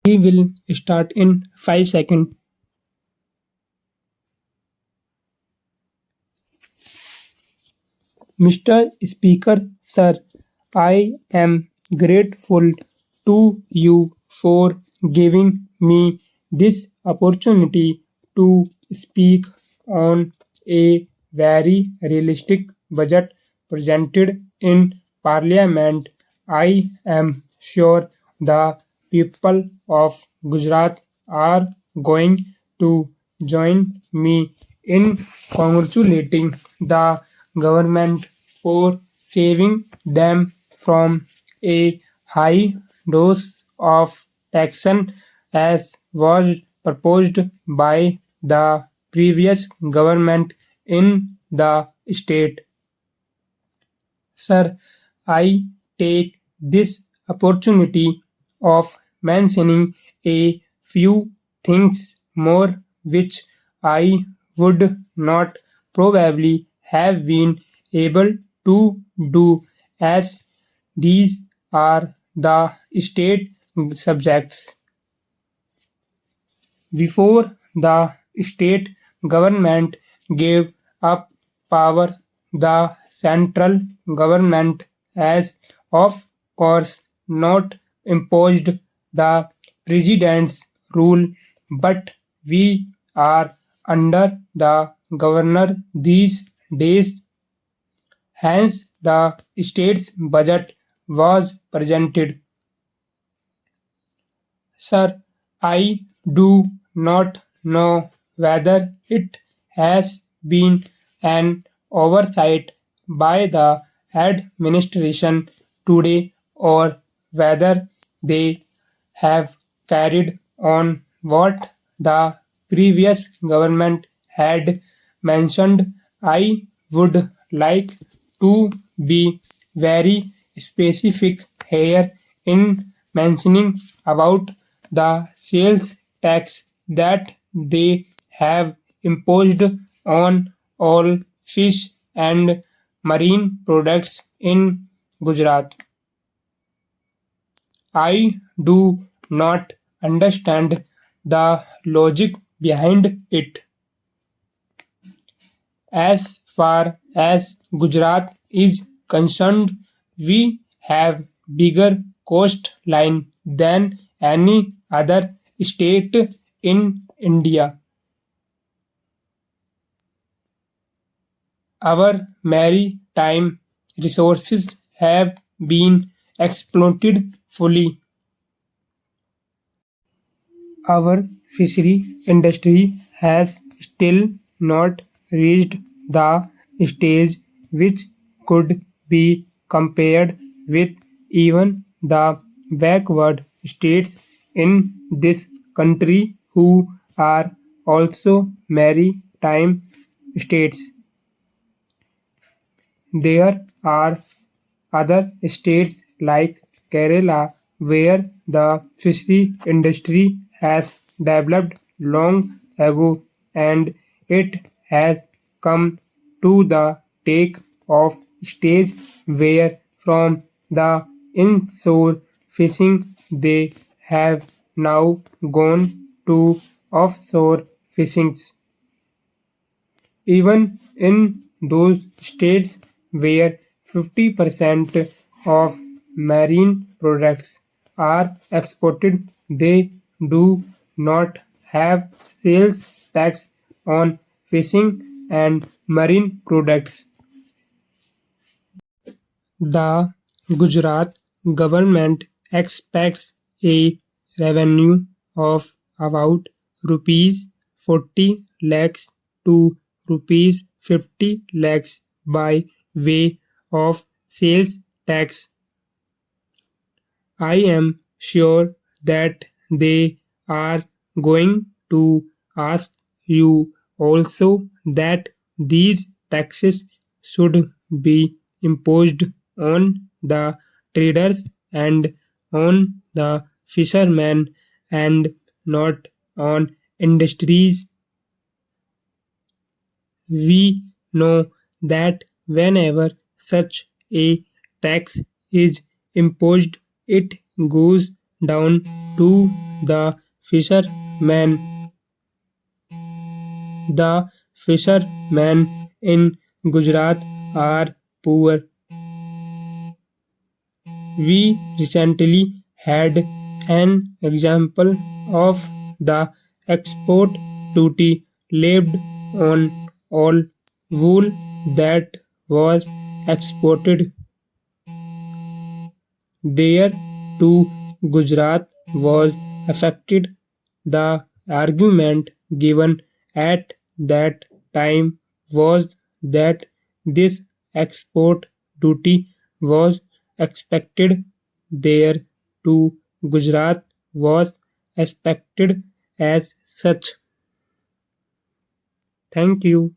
We will start in 5 seconds. Mr. Speaker, sir, I am grateful to you for giving me this opportunity to speak on a very realistic budget presented in Parliament. I am sure the people of Gujarat are going to join me in congratulating the government for saving them from a high dose of taxation as was proposed by the previous government in the state. Sir, I take this opportunity of mentioning a few things more which I would not probably have been able to do as these are the state subjects. Before the state government gave up power, the central government has of course not imposed the president's rule, but we are under the governor these days. Hence, the state's budget was presented. Sir, I do not know whether it has been an oversight by the administration today or whether they have carried on what the previous government had mentioned. I would like to be very specific here in mentioning about the sales tax that they have imposed on all fish and marine products in Gujarat. I do not understand the logic behind it. As far as Gujarat is concerned, we have bigger coastline than any other state in India. Our maritime resources have been exploited fully. Our fishery industry has still not reached the stage which could be compared with even the backward states in this country who are also maritime states. There are other states like Kerala where the fishery industry has developed long ago and it has come to the take off stage where from the inshore fishing they have now gone to offshore fishing. Even in those states where 50% of marine products are exported, they do not have sales tax on fishing and marine products. The Gujarat government expects a revenue of about rupees 40 lakhs to rupees 50 lakhs by way of sales tax. I am sure that they are going to ask you also that these taxes should be imposed on the traders and on the fishermen and not on industries. We know that whenever such a tax is imposed, it goes down to the fishermen. The fishermen in Gujarat are poor. We recently had an example of the export duty levied on all wool that was exported there to Gujarat was affected. The argument given at that time was that this export duty was expected there to Gujarat was expected as such. Thank you.